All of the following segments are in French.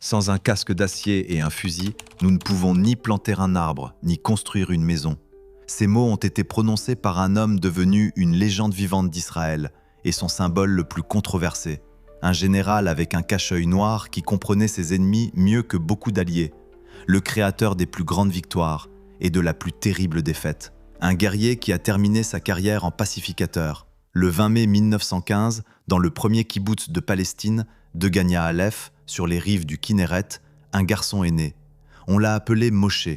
Sans un casque d'acier et un fusil, nous ne pouvons ni planter un arbre, ni construire une maison. Ces mots ont été prononcés par un homme devenu une légende vivante d'Israël et son symbole le plus controversé. Un général avec un cache-œil noir qui comprenait ses ennemis mieux que beaucoup d'alliés. Le créateur des plus grandes victoires et de la plus terrible défaite. Un guerrier qui a terminé sa carrière en pacificateur. Le 20 mai 1915, dans le premier kibboutz de Palestine, de Gania Aleph, sur les rives du Kinneret, un garçon est né. On l'a appelé Moshe.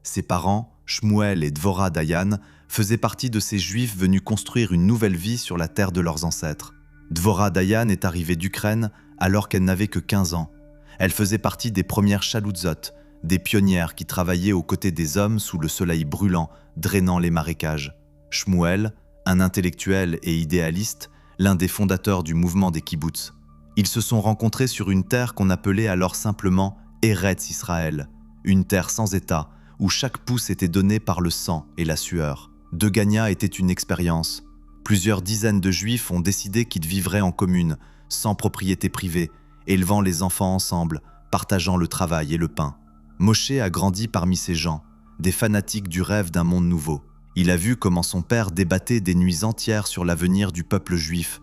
Ses parents, Shmuel et Dvorah Dayan, faisaient partie de ces juifs venus construire une nouvelle vie sur la terre de leurs ancêtres. Dvorah Dayan est arrivée d'Ukraine alors qu'elle n'avait que 15 ans. Elle faisait partie des premières chaloutzot, des pionnières qui travaillaient aux côtés des hommes sous le soleil brûlant, drainant les marécages. Shmuel, un intellectuel et idéaliste, l'un des fondateurs du mouvement des kibboutz. Ils se sont rencontrés sur une terre qu'on appelait alors simplement Eretz Israël, une terre sans État, où chaque pouce était donné par le sang et la sueur. De Gania était une expérience. Plusieurs dizaines de Juifs ont décidé qu'ils vivraient en commune, sans propriété privée, élevant les enfants ensemble, partageant le travail et le pain. Moshe a grandi parmi ces gens, des fanatiques du rêve d'un monde nouveau. Il a vu comment son père débattait des nuits entières sur l'avenir du peuple juif,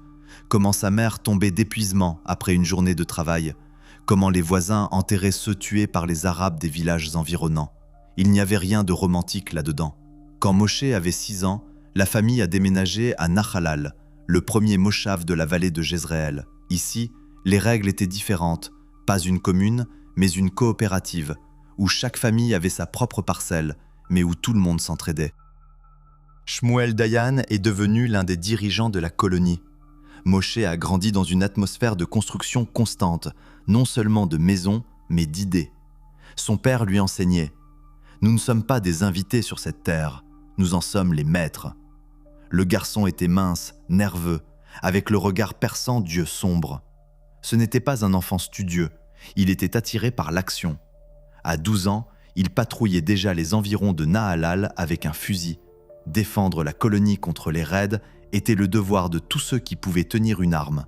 comment sa mère tombait d'épuisement après une journée de travail, comment les voisins enterraient ceux tués par les Arabes des villages environnants. Il n'y avait rien de romantique là-dedans. Quand Moshe avait 6 ans, la famille a déménagé à Nahalal, le premier moshav de la vallée de Jezreel. Ici, les règles étaient différentes, pas une commune, mais une coopérative, où chaque famille avait sa propre parcelle, mais où tout le monde s'entraidait. Shmuel Dayan est devenu l'un des dirigeants de la colonie. Moshe a grandi dans une atmosphère de construction constante, non seulement de maisons, mais d'idées. Son père lui enseignait « Nous ne sommes pas des invités sur cette terre, nous en sommes les maîtres ». Le garçon était mince, nerveux, avec le regard perçant d'yeux sombres. Ce n'était pas un enfant studieux, il était attiré par l'action. À 12 ans, il patrouillait déjà les environs de Nahalal avec un fusil. Défendre la colonie contre les raids était le devoir de tous ceux qui pouvaient tenir une arme.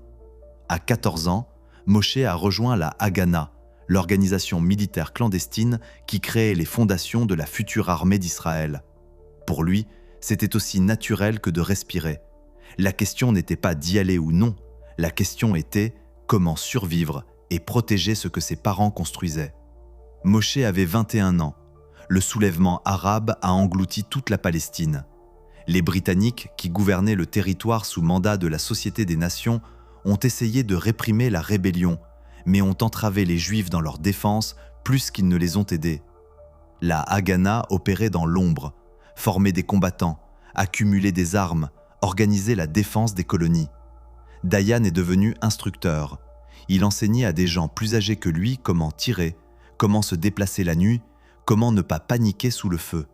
À 14 ans, Moshe a rejoint la Haganah, l'organisation militaire clandestine qui créait les fondations de la future armée d'Israël. Pour lui, c'était aussi naturel que de respirer. La question n'était pas d'y aller ou non, la question était comment survivre et protéger ce que ses parents construisaient. Moshe avait 21 ans. Le soulèvement arabe a englouti toute la Palestine. Les Britanniques, qui gouvernaient le territoire sous mandat de la Société des Nations, ont essayé de réprimer la rébellion, mais ont entravé les Juifs dans leur défense plus qu'ils ne les ont aidés. La Haganah opérait dans l'ombre, formait des combattants, accumulait des armes, organisait la défense des colonies. Dayan est devenu instructeur. Il enseignait à des gens plus âgés que lui comment tirer, comment se déplacer la nuit, comment ne pas paniquer sous le feu.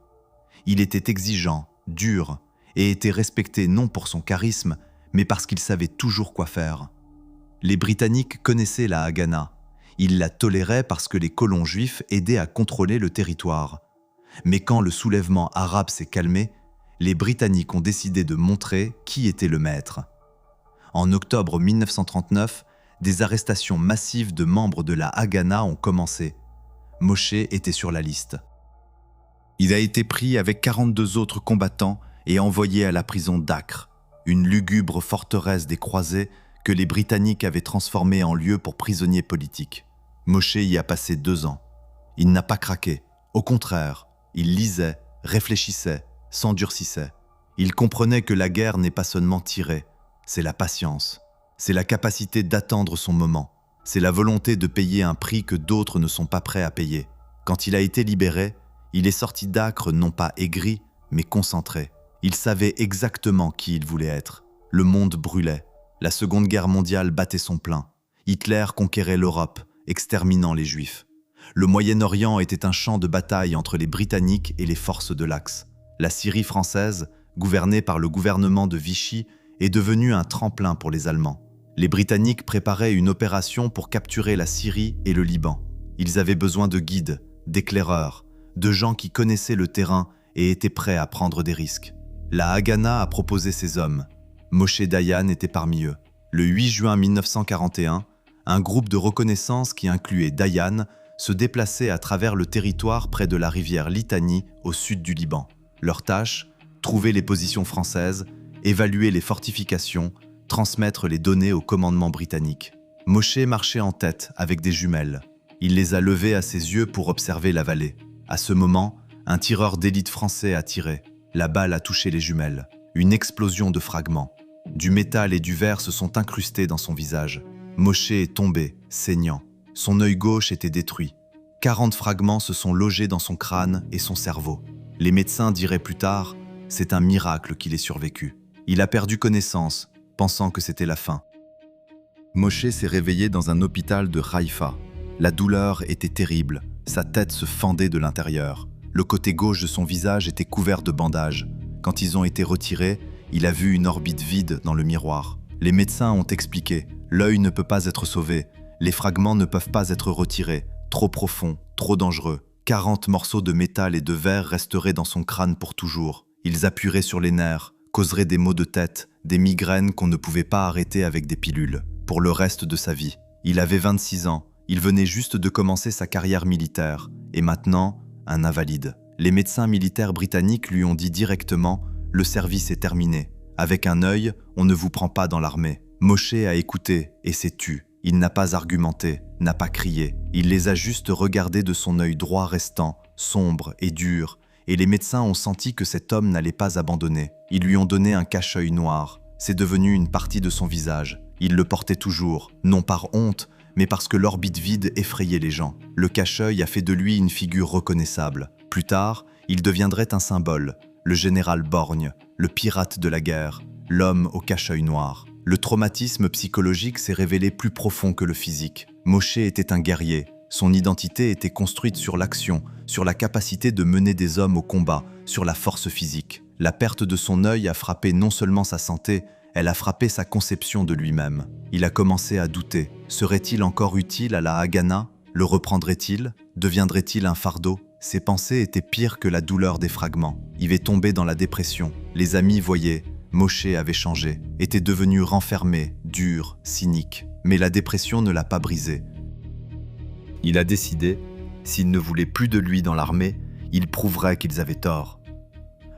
Il était exigeant, dur, et était respecté non pour son charisme, mais parce qu'il savait toujours quoi faire. Les Britanniques connaissaient la Haganah. Ils la toléraient parce que les colons juifs aidaient à contrôler le territoire. Mais quand le soulèvement arabe s'est calmé, les Britanniques ont décidé de montrer qui était le maître. En octobre 1939, des arrestations massives de membres de la Haganah ont commencé. Moshe était sur la liste. Il a été pris avec 42 autres combattants et envoyé à la prison d'Acre, une lugubre forteresse des croisés que les Britanniques avaient transformée en lieu pour prisonniers politiques. Moshe y a passé 2 ans. Il n'a pas craqué. Au contraire, il lisait, réfléchissait, s'endurcissait. Il comprenait que la guerre n'est pas seulement tirer, c'est la patience. C'est la capacité d'attendre son moment. C'est la volonté de payer un prix que d'autres ne sont pas prêts à payer. Quand il a été libéré, il est sorti d'Acre non pas aigri, mais concentré. Il savait exactement qui il voulait être. Le monde brûlait. La Seconde Guerre mondiale battait son plein. Hitler conquérait l'Europe, exterminant les Juifs. Le Moyen-Orient était un champ de bataille entre les Britanniques et les forces de l'Axe. La Syrie française, gouvernée par le gouvernement de Vichy, est devenue un tremplin pour les Allemands. Les Britanniques préparaient une opération pour capturer la Syrie et le Liban. Ils avaient besoin de guides, d'éclaireurs, de gens qui connaissaient le terrain et étaient prêts à prendre des risques. La Haganah a proposé ses hommes. Moshe Dayan était parmi eux. Le 8 juin 1941, Un groupe de reconnaissance qui incluait Dayan se déplaçait à travers le territoire près de la rivière Litani au sud du Liban. Leur tâche, trouver les positions françaises, évaluer les fortifications, transmettre les données au commandement britannique. Moshe marchait en tête avec des jumelles. Il les a levées à ses yeux pour observer la vallée. À ce moment, un tireur d'élite français a tiré. La balle a touché les jumelles. Une explosion de fragments. Du métal et du verre se sont incrustés dans son visage. Moshe est tombé, saignant. Son œil gauche était détruit. 40 fragments se sont logés dans son crâne et son cerveau. Les médecins diraient plus tard, c'est un miracle qu'il ait survécu. Il a perdu connaissance, pensant que c'était la fin. Moshe s'est réveillé dans un hôpital de Haïfa. La douleur était terrible, sa tête se fendait de l'intérieur. Le côté gauche de son visage était couvert de bandages. Quand ils ont été retirés, il a vu une orbite vide dans le miroir. Les médecins ont expliqué, l'œil ne peut pas être sauvé, les fragments ne peuvent pas être retirés, trop profonds, trop dangereux. 40 morceaux de métal et de verre resteraient dans son crâne pour toujours. Ils appuieraient sur les nerfs, causeraient des maux de tête, des migraines qu'on ne pouvait pas arrêter avec des pilules. Pour le reste de sa vie. Il avait 26 ans, il venait juste de commencer sa carrière militaire, et maintenant, un invalide. Les médecins militaires britanniques lui ont dit directement « Le service est terminé. Avec un œil, on ne vous prend pas dans l'armée. » Moshe a écouté et s'est tu. Il n'a pas argumenté, n'a pas crié. Il les a juste regardés de son œil droit restant, sombre et dur, et les médecins ont senti que cet homme n'allait pas abandonner. Ils lui ont donné un cache-œil noir. C'est devenu une partie de son visage. Il le portait toujours, non par honte, mais parce que l'orbite vide effrayait les gens. Le cache-œil a fait de lui une figure reconnaissable. Plus tard, il deviendrait un symbole, le général borgne, le pirate de la guerre, l'homme au cache-œil noir. Le traumatisme psychologique s'est révélé plus profond que le physique. Moshe était un guerrier. Son identité était construite sur l'action, sur la capacité de mener des hommes au combat, sur la force physique. La perte de son œil a frappé non seulement sa santé, elle a frappé sa conception de lui-même. Il a commencé à douter. Serait-il encore utile à la Haganah? Le reprendrait-il? Deviendrait-il un fardeau? Ses pensées étaient pires que la douleur des fragments. Il est tombé dans la dépression. Les amis voyaient. Moshe avait changé, était devenu renfermé, dur, cynique. Mais la dépression ne l'a pas brisé. Il a décidé, s'ils ne voulaient plus de lui dans l'armée, il prouverait qu'ils avaient tort.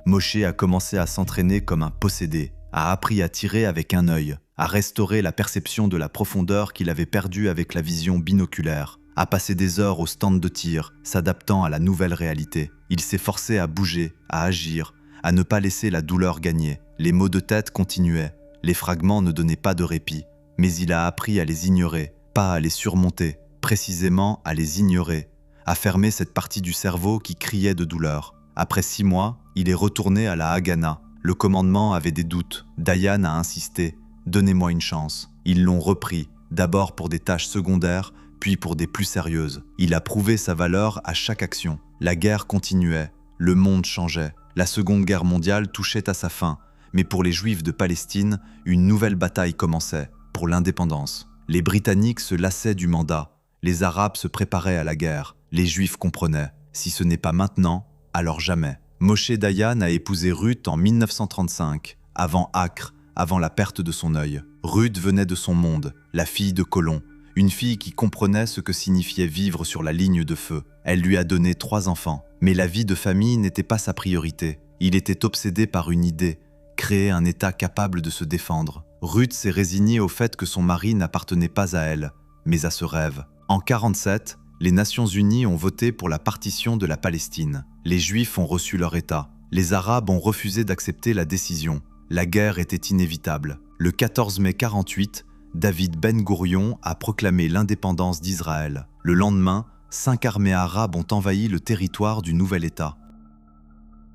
Moshe a commencé à s'entraîner comme un possédé, a appris à tirer avec un œil, a restauré la perception de la profondeur qu'il avait perdue avec la vision binoculaire, a passé des heures au stand de tir, s'adaptant à la nouvelle réalité. Il s'est forcé à bouger, à agir, à ne pas laisser la douleur gagner. Les maux de tête continuaient, les fragments ne donnaient pas de répit, mais il a appris à les ignorer, pas à les surmonter, précisément à les ignorer, à fermer cette partie du cerveau qui criait de douleur. Après 6 mois, il est retourné à la Haganah. Le commandement avait des doutes. Dayan a insisté. « Donnez-moi une chance. » Ils l'ont repris, d'abord pour des tâches secondaires, puis pour des plus sérieuses. Il a prouvé sa valeur à chaque action. La guerre continuait. Le monde changeait. La Seconde Guerre mondiale touchait à sa fin. Mais pour les Juifs de Palestine, une nouvelle bataille commençait, pour l'indépendance. Les Britanniques se lassaient du mandat. Les Arabes se préparaient à la guerre. Les Juifs comprenaient. Si ce n'est pas maintenant, alors jamais. Moshe Dayan a épousé Ruth en 1935, avant Acre, avant la perte de son œil. Ruth venait de son monde, la fille de colon, une fille qui comprenait ce que signifiait vivre sur la ligne de feu. Elle lui a donné 3 enfants, mais la vie de famille n'était pas sa priorité. Il était obsédé par une idée, créer un État capable de se défendre. Ruth s'est résignée au fait que son mari n'appartenait pas à elle, mais à ce rêve. En 1947, les Nations Unies ont voté pour la partition de la Palestine. Les Juifs ont reçu leur État. Les Arabes ont refusé d'accepter la décision. La guerre était inévitable. Le 14 mai 1948, David Ben Gourion a proclamé l'indépendance d'Israël. Le lendemain, 5 armées arabes ont envahi le territoire du nouvel État.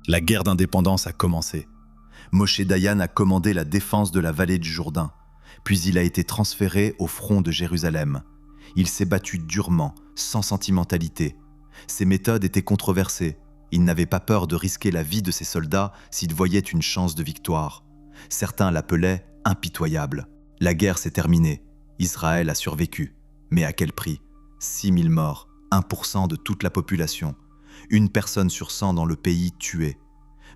La guerre d'indépendance a commencé. Moshe Dayan a commandé la défense de la vallée du Jourdain. Puis il a été transféré au front de Jérusalem. Il s'est battu durement, sans sentimentalité. Ses méthodes étaient controversées. Il n'avait pas peur de risquer la vie de ses soldats s'il voyait une chance de victoire. Certains l'appelaient impitoyable. La guerre s'est terminée. Israël a survécu. Mais à quel prix? 6 000 morts, 1% de toute la population. 1 personne sur 100 dans le pays tuée.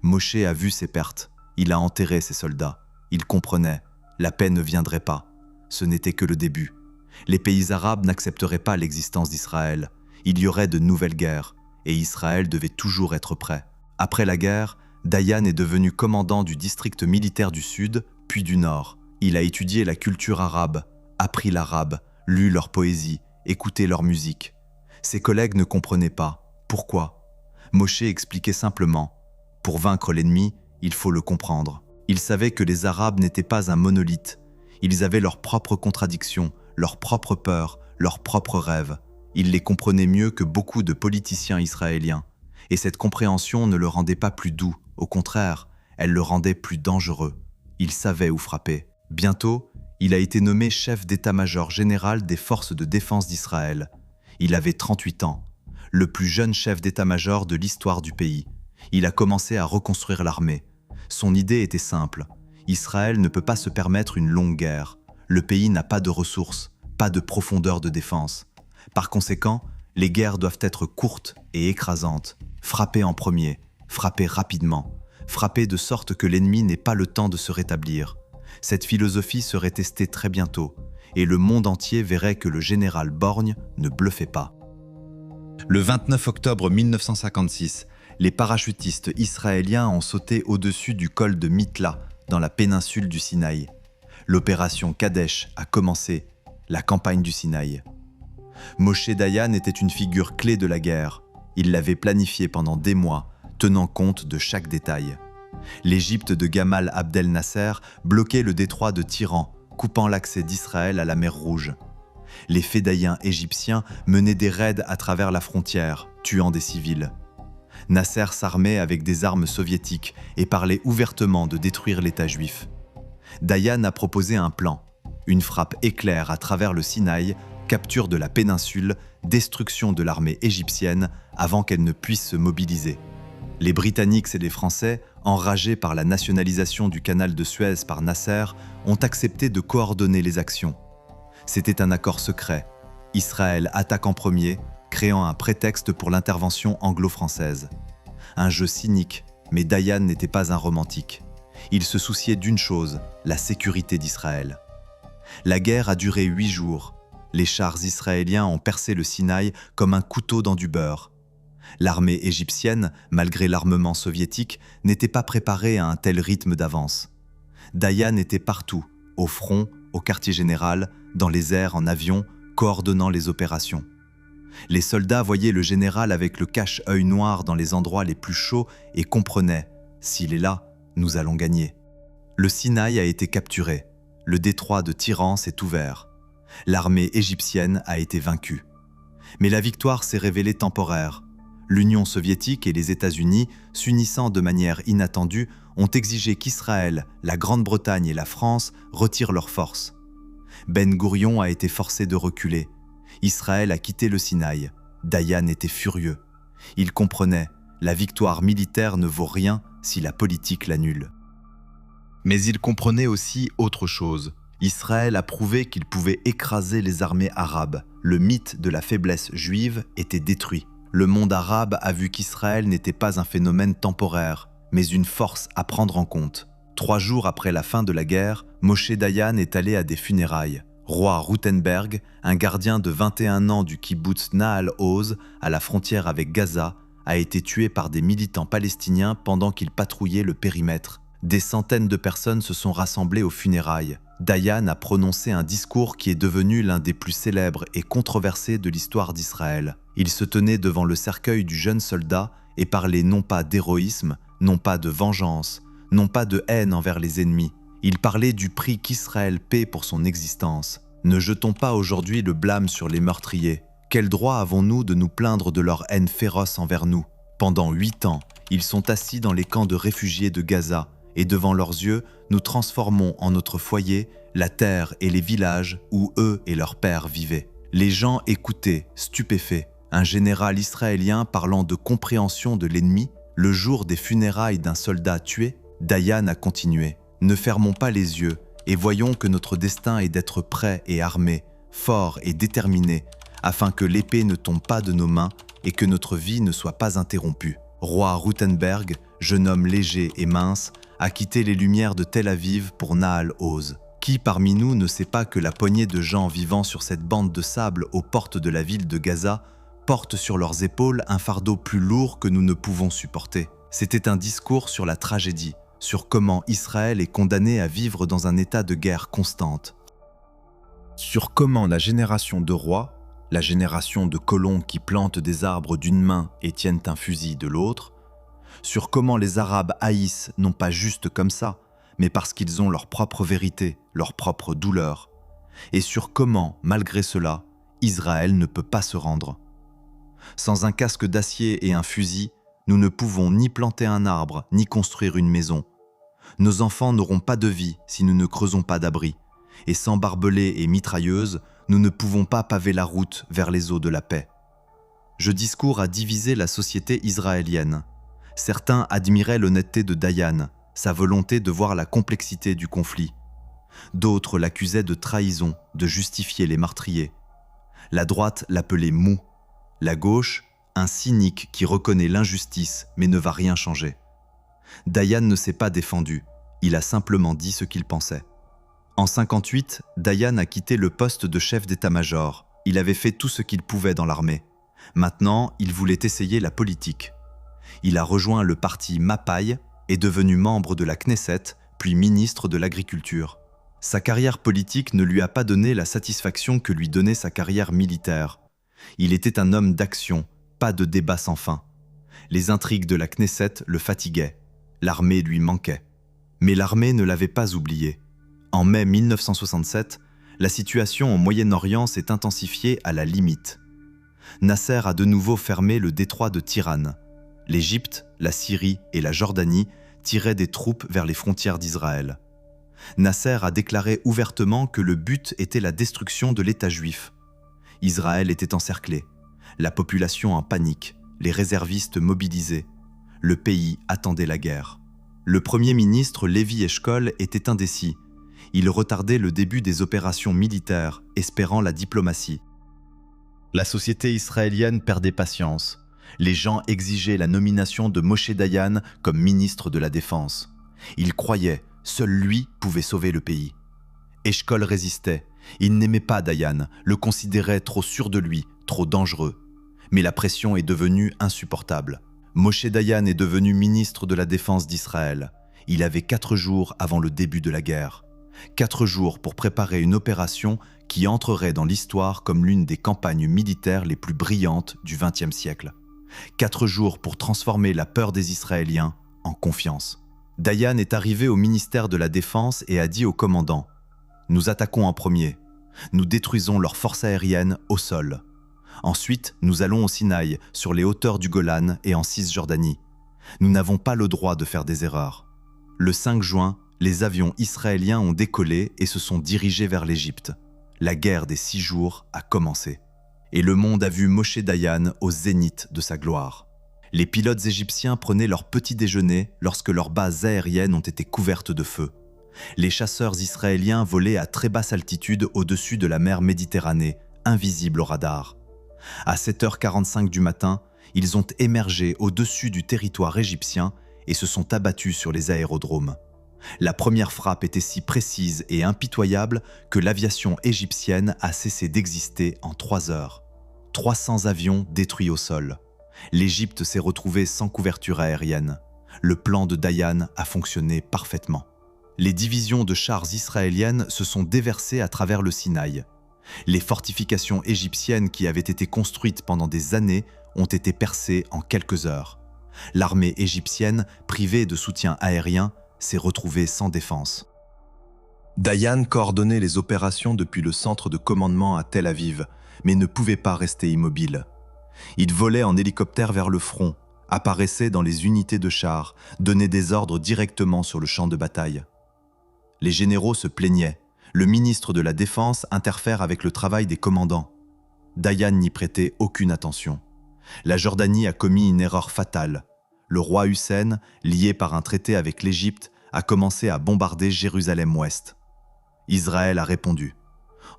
Moshe a vu ses pertes. Il a enterré ses soldats. Il comprenait. La paix ne viendrait pas. Ce n'était que le début. Les pays arabes n'accepteraient pas l'existence d'Israël. Il y aurait de nouvelles guerres, et Israël devait toujours être prêt. Après la guerre, Dayan est devenu commandant du district militaire du Sud, puis du Nord. Il a étudié la culture arabe, appris l'arabe, lu leur poésie, écouté leur musique. Ses collègues ne comprenaient pas. Pourquoi? Moshe expliquait simplement « Pour vaincre l'ennemi, il faut le comprendre ». Il savait que les Arabes n'étaient pas un monolithe. Ils avaient leurs propres contradictions, leurs propres peurs, leurs propres rêves. Il les comprenait mieux que beaucoup de politiciens israéliens. Et cette compréhension ne le rendait pas plus doux. Au contraire, elle le rendait plus dangereux. Il savait où frapper. Bientôt, il a été nommé chef d'état-major général des forces de défense d'Israël. Il avait 38 ans, le plus jeune chef d'état-major de l'histoire du pays. Il a commencé à reconstruire l'armée. Son idée était simple. Israël ne peut pas se permettre une longue guerre. Le pays n'a pas de ressources, pas de profondeur de défense. Par conséquent, les guerres doivent être courtes et écrasantes. Frapper en premier, frapper rapidement, frapper de sorte que l'ennemi n'ait pas le temps de se rétablir. Cette philosophie serait testée très bientôt, et le monde entier verrait que le général Borgne ne bluffait pas. Le 29 octobre 1956, les parachutistes israéliens ont sauté au-dessus du col de Mitla, dans la péninsule du Sinaï. L'opération Kadesh a commencé, la campagne du Sinaï. Moshe Dayan était une figure clé de la guerre. Il l'avait planifiée pendant des mois, tenant compte de chaque détail. L'Égypte de Gamal Abdel Nasser bloquait le détroit de Tiran, coupant l'accès d'Israël à la mer Rouge. Les fédayins égyptiens menaient des raids à travers la frontière, tuant des civils. Nasser s'armait avec des armes soviétiques et parlait ouvertement de détruire l'État juif. Dayan a proposé un plan, une frappe éclair à travers le Sinaï, capture de la péninsule, destruction de l'armée égyptienne avant qu'elle ne puisse se mobiliser. Les Britanniques et les Français, enragés par la nationalisation du canal de Suez par Nasser, ont accepté de coordonner les actions. C'était un accord secret. Israël attaque en premier, créant un prétexte pour l'intervention anglo-française. Un jeu cynique, mais Dayan n'était pas un romantique. Il se souciait d'une chose, la sécurité d'Israël. La guerre a duré 8 jours. Les chars israéliens ont percé le Sinaï comme un couteau dans du beurre. L'armée égyptienne, malgré l'armement soviétique, n'était pas préparée à un tel rythme d'avance. Dayan était partout, au front, au quartier général, dans les airs, en avion, coordonnant les opérations. Les soldats voyaient le général avec le cache-œil noir dans les endroits les plus chauds et comprenaient « S'il est là, nous allons gagner ». Le Sinaï a été capturé. Le détroit de Tiran s'est ouvert. L'armée égyptienne a été vaincue. Mais la victoire s'est révélée temporaire. L'Union soviétique et les États-Unis, s'unissant de manière inattendue, ont exigé qu'Israël, la Grande-Bretagne et la France retirent leurs forces. Ben Gourion a été forcé de reculer. Israël a quitté le Sinaï. Dayan était furieux. Il comprenait, la victoire militaire ne vaut rien si la politique l'annule. Mais il comprenait aussi autre chose. Israël a prouvé qu'il pouvait écraser les armées arabes. Le mythe de la faiblesse juive était détruit. Le monde arabe a vu qu'Israël n'était pas un phénomène temporaire, mais une force à prendre en compte. 3 jours après la fin de la guerre, Moshe Dayan est allé à des funérailles. Roi Rutenberg, un gardien de 21 ans du kibboutz Nahal Oz, à la frontière avec Gaza, a été tué par des militants palestiniens pendant qu'il patrouillait le périmètre. Des centaines de personnes se sont rassemblées aux funérailles. Dayan a prononcé un discours qui est devenu l'un des plus célèbres et controversés de l'histoire d'Israël. Il se tenait devant le cercueil du jeune soldat et parlait non pas d'héroïsme, non pas de vengeance, non pas de haine envers les ennemis. Il parlait du prix qu'Israël paie pour son existence. Ne jetons pas aujourd'hui le blâme sur les meurtriers. Quel droit avons-nous de nous plaindre de leur haine féroce envers nous? Pendant 8 ans, ils sont assis dans les camps de réfugiés de Gaza, et devant leurs yeux, nous transformons en notre foyer la terre et les villages où eux et leurs pères vivaient. Les gens écoutaient, stupéfaits, un général israélien parlant de compréhension de l'ennemi, le jour des funérailles d'un soldat tué. Dayan a continué. Ne fermons pas les yeux et voyons que notre destin est d'être prêts et armés, forts et déterminés, afin que l'épée ne tombe pas de nos mains et que notre vie ne soit pas interrompue. Roi Rutenberg, jeune homme léger et mince, a quitté les lumières de Tel Aviv pour Nahal Oz. Qui parmi nous ne sait pas que la poignée de gens vivant sur cette bande de sable aux portes de la ville de Gaza portent sur leurs épaules un fardeau plus lourd que nous ne pouvons supporter? C'était un discours sur la tragédie, sur comment Israël est condamné à vivre dans un état de guerre constante, sur comment la génération de rois, la génération de colons qui plantent des arbres d'une main et tiennent un fusil de l'autre, sur comment les Arabes haïssent non pas juste comme ça, mais parce qu'ils ont leur propre vérité, leur propre douleur, et sur comment, malgré cela, Israël ne peut pas se rendre. Sans un casque d'acier et un fusil, nous ne pouvons ni planter un arbre, ni construire une maison. Nos enfants n'auront pas de vie si nous ne creusons pas d'abri, et sans barbelés et mitrailleuses, nous ne pouvons pas paver la route vers les eaux de la paix. Ce discours a divisé la société israélienne. Certains admiraient l'honnêteté de Dayan, sa volonté de voir la complexité du conflit. D'autres l'accusaient de trahison, de justifier les meurtriers. La droite l'appelait mou. La gauche, un cynique qui reconnaît l'injustice mais ne va rien changer. Dayan ne s'est pas défendu, il a simplement dit ce qu'il pensait. En 1958, Dayan a quitté le poste de chef d'état-major. Il avait fait tout ce qu'il pouvait dans l'armée. Maintenant, il voulait essayer la politique. Il a rejoint le parti Mapai, est devenu membre de la Knesset, puis ministre de l'Agriculture. Sa carrière politique ne lui a pas donné la satisfaction que lui donnait sa carrière militaire. Il était un homme d'action, pas de débat sans fin. Les intrigues de la Knesset le fatiguaient. L'armée lui manquait. Mais l'armée ne l'avait pas oublié. En mai 1967, la situation au Moyen-Orient s'est intensifiée à la limite. Nasser a de nouveau fermé le détroit de Tiran. L'Égypte, la Syrie et la Jordanie tiraient des troupes vers les frontières d'Israël. Nasser a déclaré ouvertement que le but était la destruction de l'État juif. Israël était encerclé, la population en panique, les réservistes mobilisés. Le pays attendait la guerre. Le Premier ministre Lévi Eshkol était indécis. Il retardait le début des opérations militaires, espérant la diplomatie. La société israélienne perdait patience. Les gens exigeaient la nomination de Moshe Dayan comme ministre de la Défense. Ils croyaient, seul lui pouvait sauver le pays. Eshkol résistait. Il n'aimait pas Dayan, le considérait trop sûr de lui, trop dangereux. Mais la pression est devenue insupportable. Moshe Dayan est devenu ministre de la Défense d'Israël. Il avait 4 jours avant le début de la guerre. 4 jours pour préparer une opération qui entrerait dans l'histoire comme l'une des campagnes militaires les plus brillantes du XXe siècle. 4 jours pour transformer la peur des Israéliens en confiance. Dayan est arrivé au ministère de la Défense et a dit au commandant « Nous attaquons en premier. Nous détruisons leurs forces aériennes au sol. Ensuite, nous allons au Sinaï, sur les hauteurs du Golan et en Cisjordanie. Nous n'avons pas le droit de faire des erreurs. » Le 5 juin, les avions israéliens ont décollé et se sont dirigés vers l'Égypte. La guerre des 6 jours a commencé. Et le monde a vu Moshe Dayan au zénith de sa gloire. Les pilotes égyptiens prenaient leur petit déjeuner lorsque leurs bases aériennes ont été couvertes de feu. Les chasseurs israéliens volaient à très basse altitude au-dessus de la mer Méditerranée, invisibles au radar. À 7h45 du matin, ils ont émergé au-dessus du territoire égyptien et se sont abattus sur les aérodromes. La première frappe était si précise et impitoyable que l'aviation égyptienne a cessé d'exister en 3 heures. 300 avions détruits au sol. L'Égypte s'est retrouvée sans couverture aérienne. Le plan de Dayan a fonctionné parfaitement. Les divisions de chars israéliennes se sont déversées à travers le Sinaï. Les fortifications égyptiennes qui avaient été construites pendant des années ont été percées en quelques heures. L'armée égyptienne, privée de soutien aérien, s'est retrouvée sans défense. Dayan coordonnait les opérations depuis le centre de commandement à Tel Aviv, mais ne pouvait pas rester immobile. Il volait en hélicoptère vers le front, apparaissait dans les unités de chars, donnait des ordres directement sur le champ de bataille. Les généraux se plaignaient. Le ministre de la Défense interfère avec le travail des commandants. Dayan n'y prêtait aucune attention. La Jordanie a commis une erreur fatale. Le roi Hussein, lié par un traité avec l'Égypte, a commencé à bombarder Jérusalem-Ouest. Israël a répondu.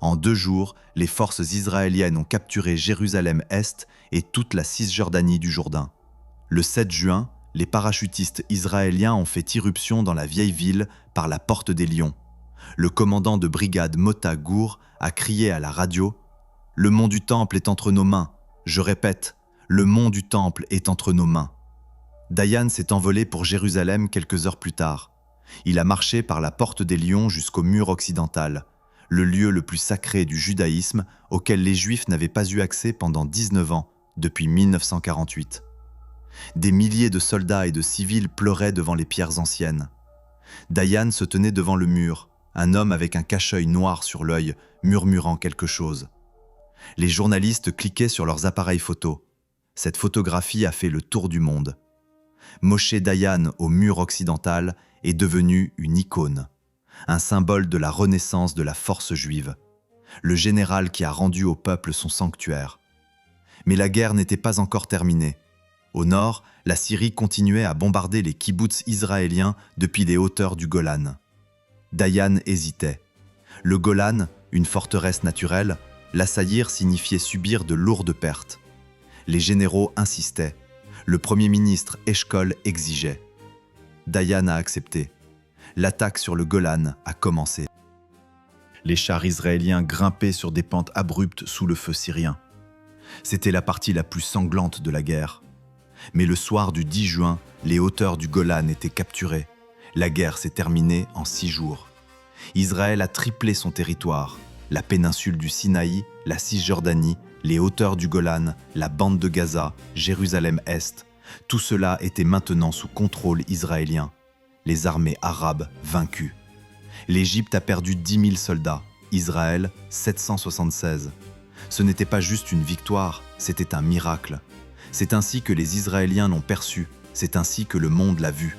En 2 jours, les forces israéliennes ont capturé Jérusalem-Est et toute la Cisjordanie du Jourdain. Le 7 juin, les parachutistes israéliens ont fait irruption dans la vieille ville par la Porte des Lions. Le commandant de brigade Mota Gur a crié à la radio « Le mont du Temple est entre nos mains. Je répète, le mont du Temple est entre nos mains. » Dayan s'est envolé pour Jérusalem quelques heures plus tard. Il a marché par la porte des Lions jusqu'au mur occidental, le lieu le plus sacré du judaïsme auquel les Juifs n'avaient pas eu accès pendant 19 ans, depuis 1948. Des milliers de soldats et de civils pleuraient devant les pierres anciennes. Dayan se tenait devant le mur, un homme avec un cache-œil noir sur l'œil, murmurant quelque chose. Les journalistes cliquaient sur leurs appareils photo. Cette photographie a fait le tour du monde. Moshe Dayan au mur occidental est devenu une icône, un symbole de la renaissance de la force juive, le général qui a rendu au peuple son sanctuaire. Mais la guerre n'était pas encore terminée. Au nord, la Syrie continuait à bombarder les kibboutz israéliens depuis les hauteurs du Golan. Dayan hésitait. Le Golan, une forteresse naturelle, l'assaillir signifiait subir de lourdes pertes. Les généraux insistaient. Le premier ministre Eshkol exigeait. Dayan a accepté. L'attaque sur le Golan a commencé. Les chars israéliens grimpaient sur des pentes abruptes sous le feu syrien. C'était la partie la plus sanglante de la guerre. Mais le soir du 10 juin, les hauteurs du Golan étaient capturées. La guerre s'est terminée en 6 jours. Israël a triplé son territoire. La péninsule du Sinaï, la Cisjordanie, les hauteurs du Golan, la bande de Gaza, Jérusalem-Est, tout cela était maintenant sous contrôle israélien. Les armées arabes vaincues. L'Égypte a perdu 10 000 soldats, Israël 776. Ce n'était pas juste une victoire, c'était un miracle. C'est ainsi que les Israéliens l'ont perçu, c'est ainsi que le monde l'a vu.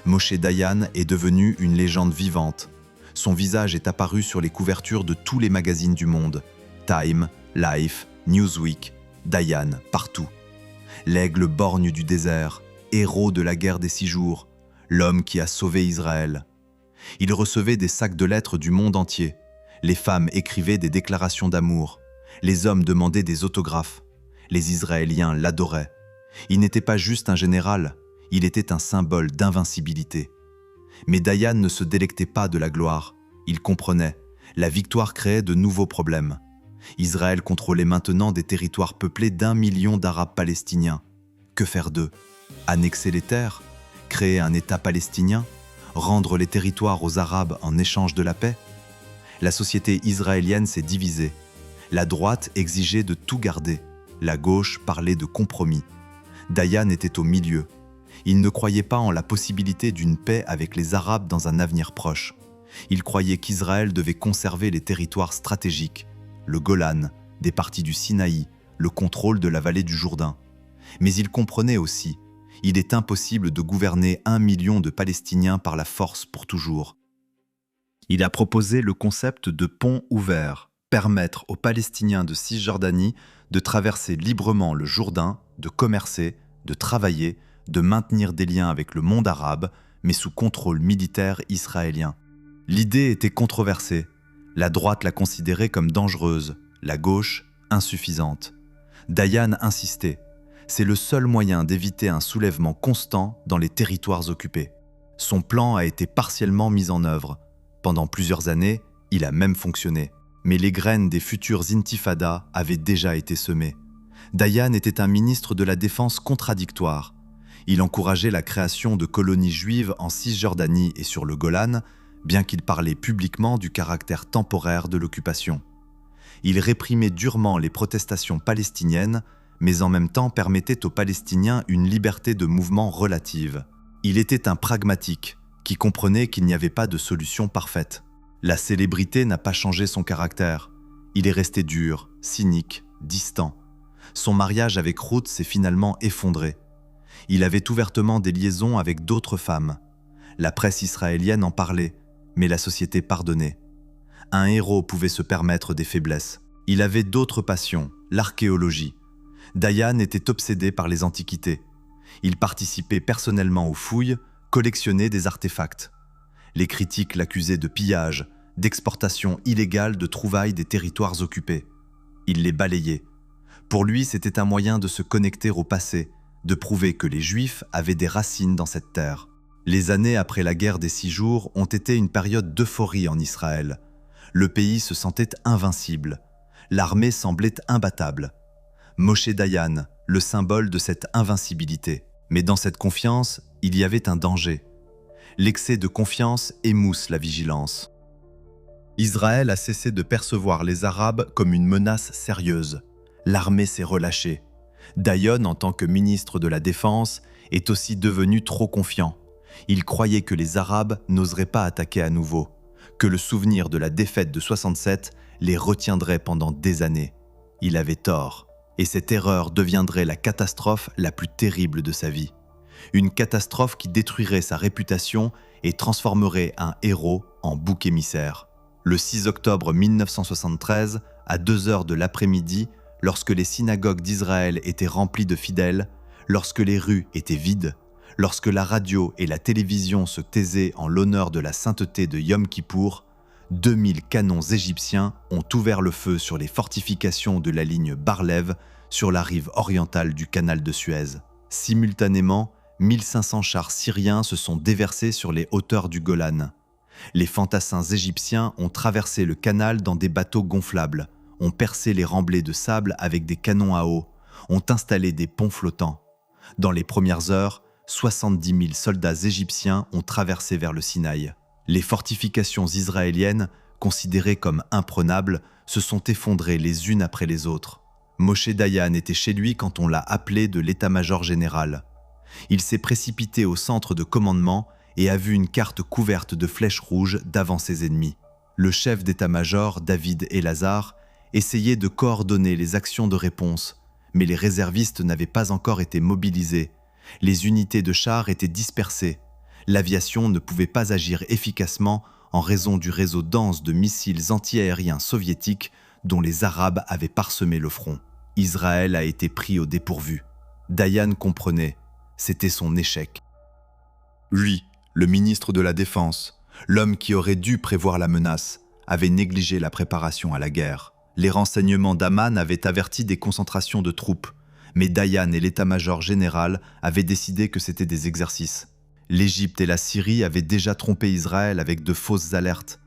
Moshe Dayan est devenu une légende vivante. Son visage est apparu sur les couvertures de tous les magazines du monde. Time, Life, Newsweek, Dayan, partout. L'aigle borgne du désert, héros de la guerre des 6 jours, l'homme qui a sauvé Israël. Il recevait des sacs de lettres du monde entier. Les femmes écrivaient des déclarations d'amour. Les hommes demandaient des autographes. Les Israéliens l'adoraient. Il n'était pas juste un général, il était un symbole d'invincibilité. Mais Dayan ne se délectait pas de la gloire. Il comprenait, la victoire créait de nouveaux problèmes. Israël contrôlait maintenant des territoires peuplés d'1 million d'Arabes palestiniens. Que faire d'eux? Annexer les terres? Créer un État palestinien? Rendre les territoires aux Arabes en échange de la paix? La société israélienne s'est divisée. La droite exigeait de tout garder. La gauche parlait de compromis. Dayan était au milieu. Il ne croyait pas en la possibilité d'une paix avec les Arabes dans un avenir proche. Il croyait qu'Israël devait conserver les territoires stratégiques, le Golan, des parties du Sinaï, le contrôle de la vallée du Jourdain. Mais il comprenait aussi, il est impossible de gouverner 1 million de Palestiniens par la force pour toujours. Il a proposé le concept de pont ouvert, permettre aux Palestiniens de Cisjordanie de traverser librement le Jourdain, de commercer, de travailler, de maintenir des liens avec le monde arabe, mais sous contrôle militaire israélien. L'idée était controversée. La droite la considérait comme dangereuse, la gauche insuffisante. Dayan insistait. C'est le seul moyen d'éviter un soulèvement constant dans les territoires occupés. Son plan a été partiellement mis en œuvre. Pendant plusieurs années, il a même fonctionné. Mais les graines des futures intifadas avaient déjà été semées. Dayan était un ministre de la Défense contradictoire. Il encourageait la création de colonies juives en Cisjordanie et sur le Golan, bien qu'il parlait publiquement du caractère temporaire de l'occupation. Il réprimait durement les protestations palestiniennes, mais en même temps permettait aux Palestiniens une liberté de mouvement relative. Il était un pragmatique, qui comprenait qu'il n'y avait pas de solution parfaite. La célébrité n'a pas changé son caractère. Il est resté dur, cynique, distant. Son mariage avec Ruth s'est finalement effondré. Il avait ouvertement des liaisons avec d'autres femmes. La presse israélienne en parlait, mais la société pardonnait. Un héros pouvait se permettre des faiblesses. Il avait d'autres passions, l'archéologie. Dayan était obsédé par les antiquités. Il participait personnellement aux fouilles, collectionnait des artefacts. Les critiques l'accusaient de pillage, d'exportation illégale de trouvailles des territoires occupés. Il les balayait. Pour lui, c'était un moyen de se connecter au passé, de prouver que les Juifs avaient des racines dans cette terre. Les années après la guerre des 6 jours ont été une période d'euphorie en Israël. Le pays se sentait invincible. L'armée semblait imbattable. Moshe Dayan, le symbole de cette invincibilité. Mais dans cette confiance, il y avait un danger. L'excès de confiance émousse la vigilance. Israël a cessé de percevoir les Arabes comme une menace sérieuse. L'armée s'est relâchée. Dayan, en tant que ministre de la Défense, est aussi devenu trop confiant. Il croyait que les Arabes n'oseraient pas attaquer à nouveau, que le souvenir de la défaite de 67 les retiendrait pendant des années. Il avait tort, et cette erreur deviendrait la catastrophe la plus terrible de sa vie. Une catastrophe qui détruirait sa réputation et transformerait un héros en bouc émissaire. Le 6 octobre 1973, à 2 heures de l'après-midi, lorsque les synagogues d'Israël étaient remplies de fidèles, lorsque les rues étaient vides, lorsque la radio et la télévision se taisaient en l'honneur de la sainteté de Yom Kippour, 2000 canons égyptiens ont ouvert le feu sur les fortifications de la ligne Bar-Lev sur la rive orientale du canal de Suez. Simultanément, 1500 chars syriens se sont déversés sur les hauteurs du Golan. Les fantassins égyptiens ont traversé le canal dans des bateaux gonflables, ont percé les remblais de sable avec des canons à eau, ont installé des ponts flottants. Dans les premières heures, 70 000 soldats égyptiens ont traversé vers le Sinaï. Les fortifications israéliennes, considérées comme imprenables, se sont effondrées les unes après les autres. Moshe Dayan était chez lui quand on l'a appelé de l'état-major général. Il s'est précipité au centre de commandement et a vu une carte couverte de flèches rouges d'avant ses ennemis. Le chef d'état-major, David Elazar, essayait de coordonner les actions de réponse, mais les réservistes n'avaient pas encore été mobilisés. Les unités de chars étaient dispersées. L'aviation ne pouvait pas agir efficacement en raison du réseau dense de missiles antiaériens soviétiques dont les Arabes avaient parsemé le front. Israël a été pris au dépourvu. Dayan comprenait, c'était son échec. Lui, le ministre de la Défense, l'homme qui aurait dû prévoir la menace, avait négligé la préparation à la guerre. Les renseignements d'Amman avaient averti des concentrations de troupes, mais Dayan et l'état-major général avaient décidé que c'était des exercices. L'Égypte et la Syrie avaient déjà trompé Israël avec de fausses alertes.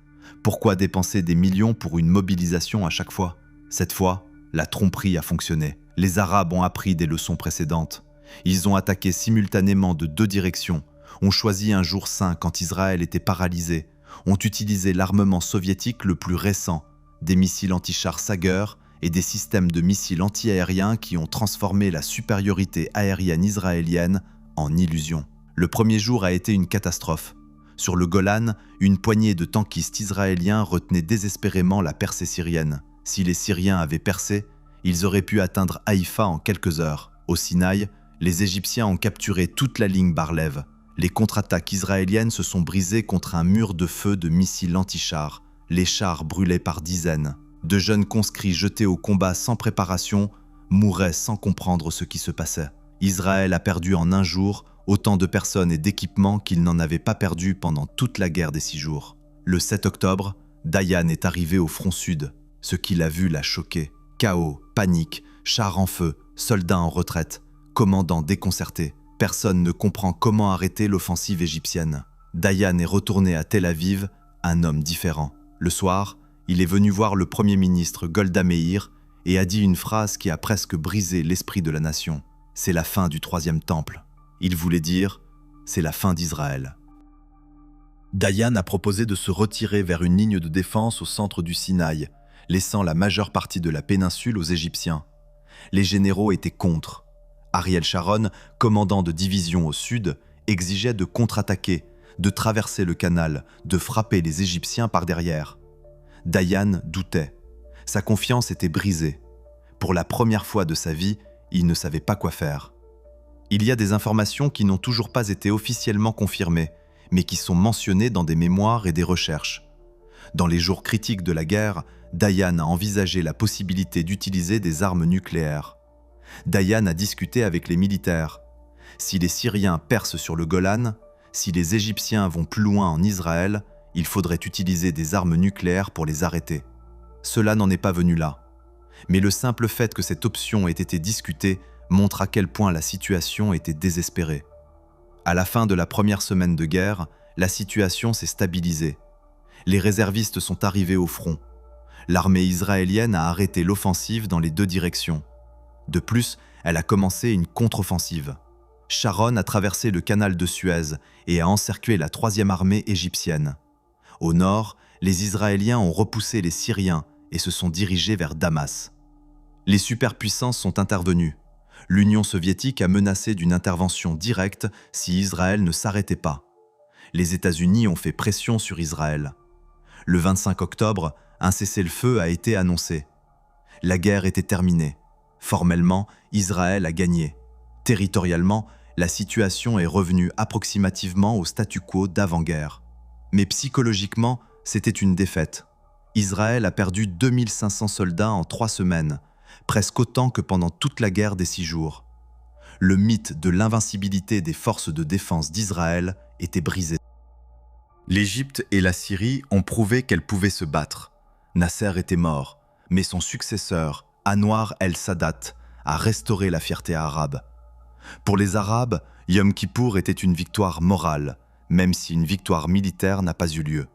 Pourquoi dépenser des millions pour une mobilisation à chaque fois? Cette fois, la tromperie a fonctionné. Les Arabes ont appris des leçons précédentes. Ils ont attaqué simultanément de 2 directions, ont choisi un jour saint quand Israël était paralysé, ont utilisé l'armement soviétique le plus récent, des missiles anti-chars Sager et des systèmes de missiles anti-aériens qui ont transformé la supériorité aérienne israélienne en illusion. Le premier jour a été une catastrophe. Sur le Golan, une poignée de tankistes israéliens retenait désespérément la percée syrienne. Si les Syriens avaient percé, ils auraient pu atteindre Haïfa en quelques heures. Au Sinaï, les Égyptiens ont capturé toute la ligne Bar-Lev. Les contre-attaques israéliennes se sont brisées contre un mur de feu de missiles anti-chars. Les chars brûlaient par dizaines. De jeunes conscrits jetés au combat sans préparation mouraient sans comprendre ce qui se passait. Israël a perdu en un jour autant de personnes et d'équipements qu'il n'en avait pas perdu pendant toute la guerre des 6 jours. Le 7 octobre, Dayan est arrivé au front sud. Ce qu'il a vu l'a choqué. Chaos, panique, chars en feu, soldats en retraite, commandants déconcertés. Personne ne comprend comment arrêter l'offensive égyptienne. Dayan est retourné à Tel Aviv, un homme différent. Le soir, il est venu voir le Premier ministre Golda Meir et a dit une phrase qui a presque brisé l'esprit de la nation. C'est la fin du 3e temple. Il voulait dire, c'est la fin d'Israël. Dayan a proposé de se retirer vers une ligne de défense au centre du Sinaï, laissant la majeure partie de la péninsule aux Égyptiens. Les généraux étaient contre. Ariel Sharon, commandant de division au sud, exigeait de contre-attaquer, de traverser le canal, de frapper les Égyptiens par derrière. Dayan doutait. Sa confiance était brisée. Pour la première fois de sa vie, il ne savait pas quoi faire. Il y a des informations qui n'ont toujours pas été officiellement confirmées, mais qui sont mentionnées dans des mémoires et des recherches. Dans les jours critiques de la guerre, Dayan a envisagé la possibilité d'utiliser des armes nucléaires. Dayan a discuté avec les militaires. Si les Syriens percent sur le Golan, si les Égyptiens vont plus loin en Israël, il faudrait utiliser des armes nucléaires pour les arrêter. Cela n'en est pas venu là. Mais le simple fait que cette option ait été discutée montre à quel point la situation était désespérée. À la fin de la première semaine de guerre, la situation s'est stabilisée. Les réservistes sont arrivés au front. L'armée israélienne a arrêté l'offensive dans les deux directions. De plus, elle a commencé une contre-offensive. Sharon a traversé le canal de Suez et a encerclé la 3e armée égyptienne. Au nord, les Israéliens ont repoussé les Syriens et se sont dirigés vers Damas. Les superpuissances sont intervenues. L'Union soviétique a menacé d'une intervention directe si Israël ne s'arrêtait pas. Les États-Unis ont fait pression sur Israël. Le 25 octobre, un cessez-le-feu a été annoncé. La guerre était terminée. Formellement, Israël a gagné. Territorialement, la situation est revenue approximativement au statu quo d'avant-guerre. Mais psychologiquement, c'était une défaite. Israël a perdu 2500 soldats en 3 semaines, presque autant que pendant toute la guerre des 6 jours. Le mythe de l'invincibilité des forces de défense d'Israël était brisé. L'Égypte et la Syrie ont prouvé qu'elles pouvaient se battre. Nasser était mort, mais son successeur, Anwar el-Sadat, a restauré la fierté arabe. Pour les Arabes, Yom Kippour était une victoire morale, même si une victoire militaire n'a pas eu lieu.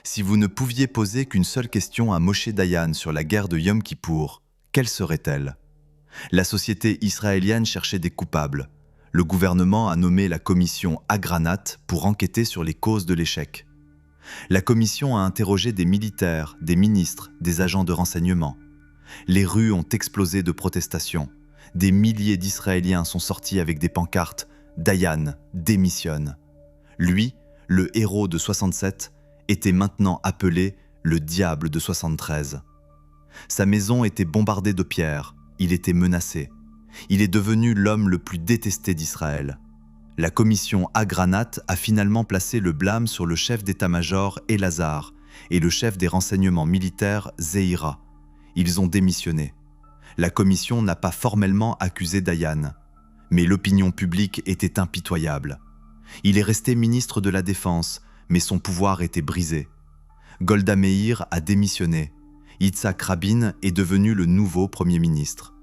Si vous ne pouviez poser qu'une seule question à Moshe Dayan sur la guerre de Yom Kippour, quelle serait-elle? La société israélienne cherchait des coupables. Le gouvernement a nommé la commission Agranat pour enquêter sur les causes de l'échec. La commission a interrogé des militaires, des ministres, des agents de renseignement. Les rues ont explosé de protestations. Des milliers d'Israéliens sont sortis avec des pancartes « Dayan démissionne ». Lui, le héros de 67, était maintenant appelé le diable de 73. Sa maison était bombardée de pierres, il était menacé. Il est devenu l'homme le plus détesté d'Israël. La commission Agranat a finalement placé le blâme sur le chef d'état-major Elazar et le chef des renseignements militaires Zeira. Ils ont démissionné. La commission n'a pas formellement accusé Dayan, mais l'opinion publique était impitoyable. Il est resté ministre de la Défense, mais son pouvoir était brisé. Golda Meir a démissionné. Yitzhak Rabin est devenu le nouveau Premier ministre.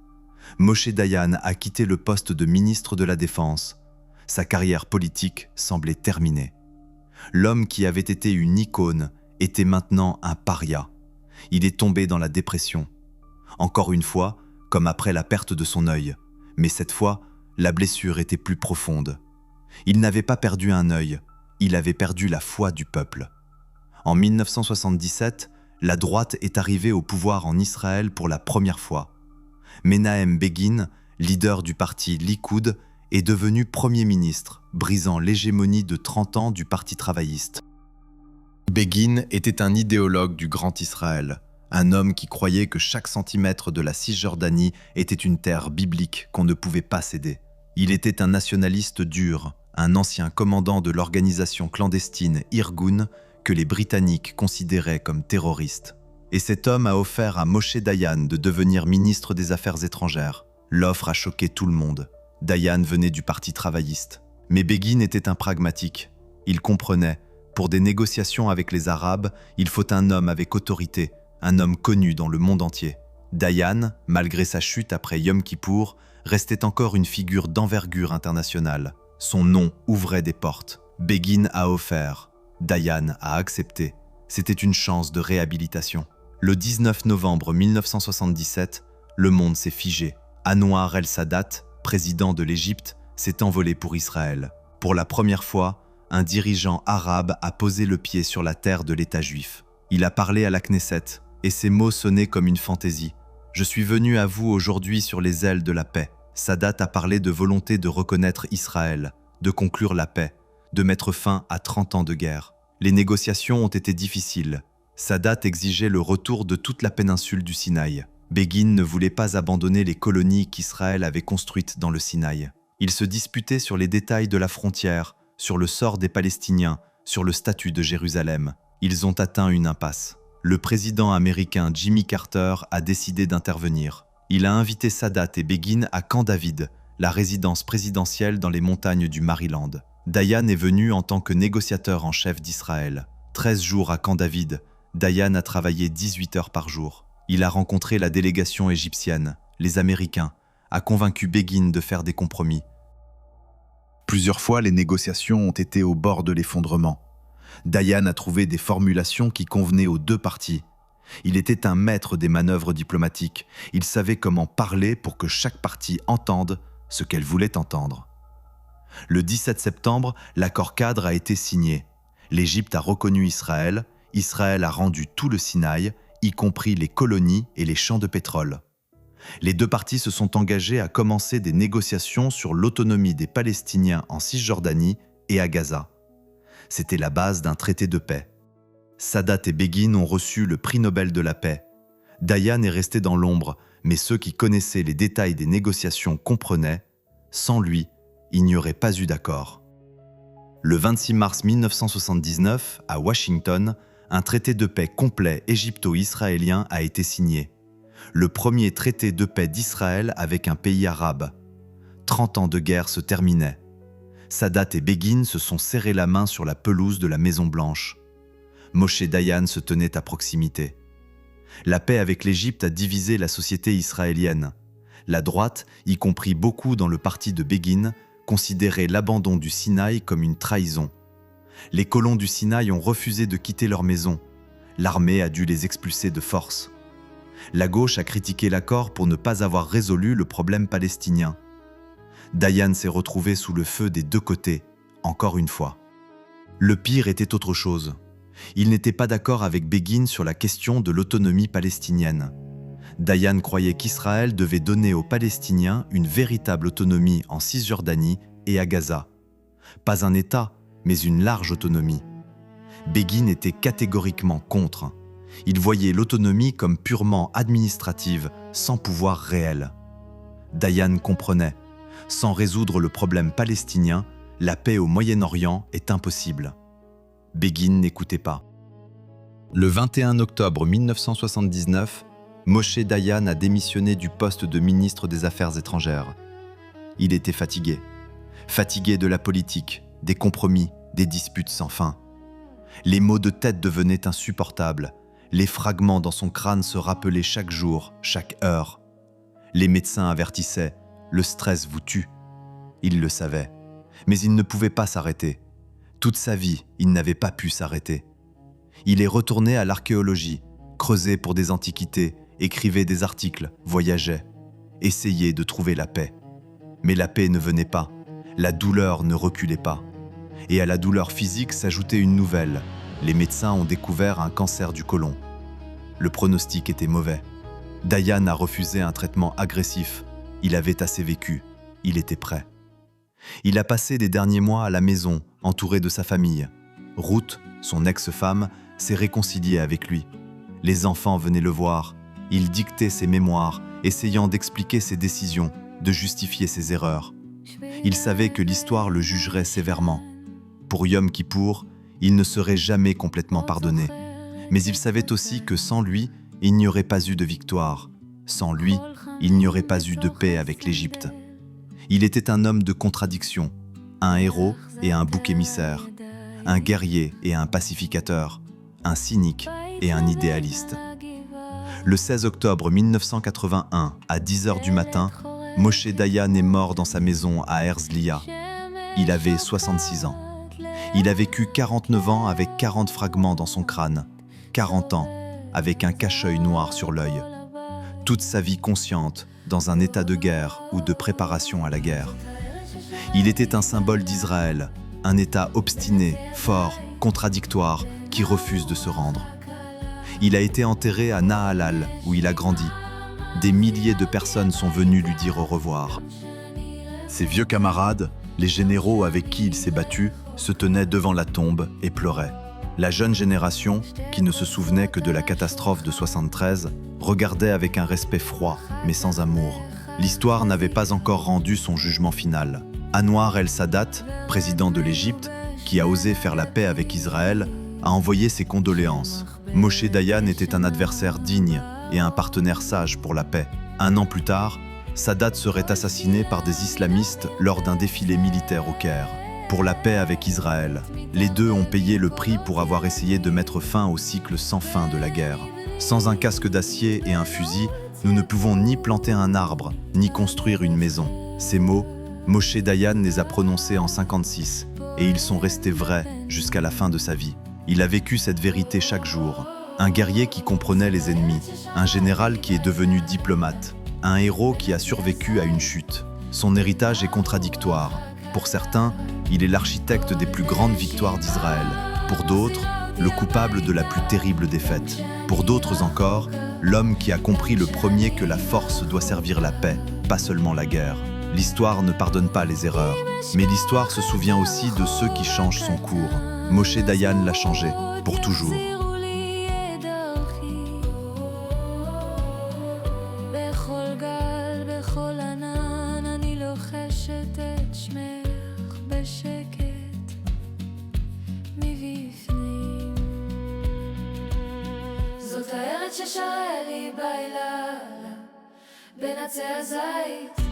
Moshe Dayan a quitté le poste de ministre de la Défense. Sa carrière politique semblait terminée. L'homme qui avait été une icône était maintenant un paria. Il est tombé dans la dépression. Encore une fois, comme après la perte de son œil, mais cette fois, la blessure était plus profonde. Il n'avait pas perdu un œil, il avait perdu la foi du peuple. En 1977, la droite est arrivée au pouvoir en Israël pour la première fois. Menahem Begin, leader du parti Likoud, est devenu Premier ministre, brisant l'hégémonie de 30 ans du Parti travailliste. Begin était un idéologue du Grand Israël, un homme qui croyait que chaque centimètre de la Cisjordanie était une terre biblique qu'on ne pouvait pas céder. Il était un nationaliste dur, un ancien commandant de l'organisation clandestine Irgun que les Britanniques considéraient comme terroriste. Et cet homme a offert à Moshe Dayan de devenir ministre des Affaires étrangères. L'offre a choqué tout le monde. Dayan venait du Parti travailliste. Mais Begin était un pragmatique. Il comprenait, pour des négociations avec les Arabes, il faut un homme avec autorité, un homme connu dans le monde entier. Dayan, malgré sa chute après Yom Kippour, restait encore une figure d'envergure internationale. Son nom ouvrait des portes. Begin a offert. Dayan a accepté. C'était une chance de réhabilitation. Le 19 novembre 1977, le monde s'est figé. Anwar el-Sadat, président de l'Égypte, s'est envolé pour Israël. Pour la première fois, un dirigeant arabe a posé le pied sur la terre de l'État juif. Il a parlé à la Knesset, et ses mots sonnaient comme une fantaisie. « Je suis venu à vous aujourd'hui sur les ailes de la paix ». Sadat a parlé de volonté de reconnaître Israël, de conclure la paix, de mettre fin à 30 ans de guerre. Les négociations ont été difficiles. Sadat exigeait le retour de toute la péninsule du Sinaï. Begin ne voulait pas abandonner les colonies qu'Israël avait construites dans le Sinaï. Il se disputait sur les détails de la frontière, sur le sort des Palestiniens, sur le statut de Jérusalem. Ils ont atteint une impasse. Le président américain Jimmy Carter a décidé d'intervenir. Il a invité Sadat et Begin à Camp David, la résidence présidentielle dans les montagnes du Maryland. Dayan est venu en tant que négociateur en chef d'Israël. 13 jours à Camp David, Dayan a travaillé 18 heures par jour. Il a rencontré la délégation égyptienne, les Américains, a convaincu Begin de faire des compromis. Plusieurs fois, les négociations ont été au bord de l'effondrement. Dayan a trouvé des formulations qui convenaient aux deux parties. Il était un maître des manœuvres diplomatiques. Il savait comment parler pour que chaque partie entende ce qu'elle voulait entendre. Le 17 septembre, l'accord cadre a été signé. L'Égypte a reconnu Israël. Israël a rendu tout le Sinaï, y compris les colonies et les champs de pétrole. Les deux parties se sont engagées à commencer des négociations sur l'autonomie des Palestiniens en Cisjordanie et à Gaza. C'était la base d'un traité de paix. Sadat et Begin ont reçu le prix Nobel de la paix. Dayan est resté dans l'ombre, mais ceux qui connaissaient les détails des négociations comprenaient, sans lui, il n'y aurait pas eu d'accord. Le 26 mars 1979, à Washington, un traité de paix complet égypto-israélien a été signé. Le premier traité de paix d'Israël avec un pays arabe. 30 ans de guerre se terminaient. Sadat et Begin se sont serrés la main sur la pelouse de la Maison-Blanche. Moshe Dayan se tenait à proximité. La paix avec l'Égypte a divisé la société israélienne. La droite, y compris beaucoup dans le parti de Begin, considérait l'abandon du Sinaï comme une trahison. Les colons du Sinaï ont refusé de quitter leur maison. L'armée a dû les expulser de force. La gauche a critiqué l'accord pour ne pas avoir résolu le problème palestinien. Dayan s'est retrouvé sous le feu des deux côtés, encore une fois. Le pire était autre chose. Il n'était pas d'accord avec Begin sur la question de l'autonomie palestinienne. Dayan croyait qu'Israël devait donner aux Palestiniens une véritable autonomie en Cisjordanie et à Gaza. Pas un État, mais une large autonomie. Begin était catégoriquement contre. Il voyait l'autonomie comme purement administrative, sans pouvoir réel. Dayan comprenait. Sans résoudre le problème palestinien, la paix au Moyen-Orient est impossible. Begin n'écoutait pas. Le 21 octobre 1979, Moshe Dayan a démissionné du poste de ministre des Affaires étrangères. Il était fatigué. Fatigué de la politique, des compromis, des disputes sans fin. Les maux de tête devenaient insupportables. Les fragments dans son crâne se rappelaient chaque jour, chaque heure. Les médecins avertissaient « Le stress vous tue ». Il le savait. Mais il ne pouvait pas s'arrêter. Toute sa vie, il n'avait pas pu s'arrêter. Il est retourné à l'archéologie, creusait pour des antiquités, écrivait des articles, voyageait, essayait de trouver la paix. Mais la paix ne venait pas, la douleur ne reculait pas. Et à la douleur physique s'ajoutait une nouvelle. Les médecins ont découvert un cancer du côlon. Le pronostic était mauvais. Dayan a refusé un traitement agressif. Il avait assez vécu. Il était prêt. Il a passé les derniers mois à la maison, entouré de sa famille. Ruth, son ex-femme, s'est réconciliée avec lui. Les enfants venaient le voir. Il dictait ses mémoires, essayant d'expliquer ses décisions, de justifier ses erreurs. Il savait que l'histoire le jugerait sévèrement. Pour Yom Kippour, il ne serait jamais complètement pardonné. Mais il savait aussi que sans lui, il n'y aurait pas eu de victoire. Sans lui, il n'y aurait pas eu de paix avec l'Égypte. Il était un homme de contradiction, un héros et un bouc émissaire, un guerrier et un pacificateur, un cynique et un idéaliste. Le 16 octobre 1981, à 10h du matin, Moshe Dayan est mort dans sa maison à Herzliya. Il avait 66 ans. Il a vécu 49 ans avec 40 fragments dans son crâne, 40 ans avec un cache-œil noir sur l'œil. Toute sa vie consciente, dans un état de guerre ou de préparation à la guerre. Il était un symbole d'Israël, un État obstiné, fort, contradictoire, qui refuse de se rendre. Il a été enterré à Nahalal, où il a grandi. Des milliers de personnes sont venues lui dire au revoir. Ses vieux camarades, les généraux avec qui il s'est battu, se tenaient devant la tombe et pleuraient. La jeune génération, qui ne se souvenait que de la catastrophe de 73, regardait avec un respect froid, mais sans amour. L'histoire n'avait pas encore rendu son jugement final. Anwar el-Sadat, président de l'Égypte, qui a osé faire la paix avec Israël, a envoyé ses condoléances. Moshe Dayan était un adversaire digne et un partenaire sage pour la paix. Un an plus tard, Sadat serait assassiné par des islamistes lors d'un défilé militaire au Caire. Pour la paix avec Israël, les deux ont payé le prix pour avoir essayé de mettre fin au cycle sans fin de la guerre. Sans un casque d'acier et un fusil, nous ne pouvons ni planter un arbre, ni construire une maison. Ces mots, Moshe Dayan les a prononcés en 56 et ils sont restés vrais jusqu'à la fin de sa vie. Il a vécu cette vérité chaque jour. Un guerrier qui comprenait les ennemis, un général qui est devenu diplomate, un héros qui a survécu à une chute. Son héritage est contradictoire. Pour certains, il est l'architecte des plus grandes victoires d'Israël. Pour d'autres, le coupable de la plus terrible défaite. Pour d'autres encore, l'homme qui a compris le premier que la force doit servir la paix, pas seulement la guerre. L'histoire ne pardonne pas les erreurs, mais l'histoire se souvient aussi de ceux qui changent son cours. Moshe Dayan l'a changé, pour toujours. זאת הארץ ששרה לי בלילה בין עצי הזית